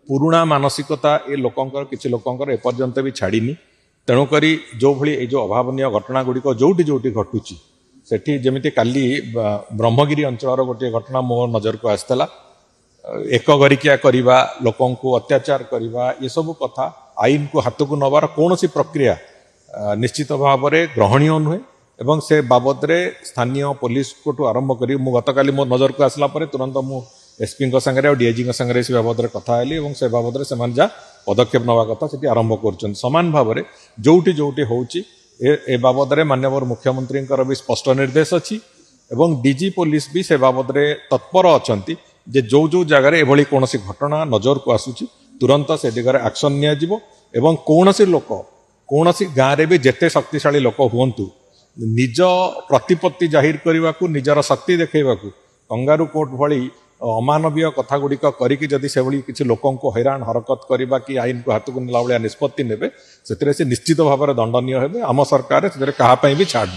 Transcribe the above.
पुरुणा मानसिकता ए लोकंकर किछि लोकंकर एपर्यंत भी छाड़ीनी तेणुक जो भली जो अभावनीय घटना गुड़िक जोटी जोटी घटुची सेठी जमिति काली ब्रह्मगिरी अंचल गोटे घटना मो नजर को आसला एक घरिकिया करवा लोकों को अत्याचार करवा ये सब कथा आईन को हाथ को नबार कौन सी प्रक्रिया निश्चित भाव में ग्रहणीय नुहे एवं से बाबद रे स्थानीय पुलिस को आरंभ करी मु गतकाली मो नजर को आसला परे तुरंत मु एसपी संगे और डीआईजी संगे से बाबद में कथा हेली और से बाबद में जा पदक्षेप नवा कथा से आरंभ कर सामान भाव में जोटी जोटी होउची ए बाबद में माननीय मुख्यमंत्री भी स्पष्ट निर्देश अच्छी एवं डीजी पुलिस भी से बाबद में तत्पर अच्छा जे जो जो जगार एभली कौन घटना नजर को आसूची तुरंत से दिगरे एक्शन नियाजिबो एवं कौन लोक कौन गाँव भी जेते शक्तिशाली लोक हूँ निज प्रतिपत्ति जाहिर करने को निजर शक्ति देखा कंगारू कोर्ट भली अमानवीय कथा गुड़िक करी जदि से किसी लोकों को हैरान हरकत करवा कि आईन को हाथ को नेला भाया निष्पत्ति नेबे से निश्चित भाव में दंडनीय हेबे आम सरकार से कहापाई भी छाड़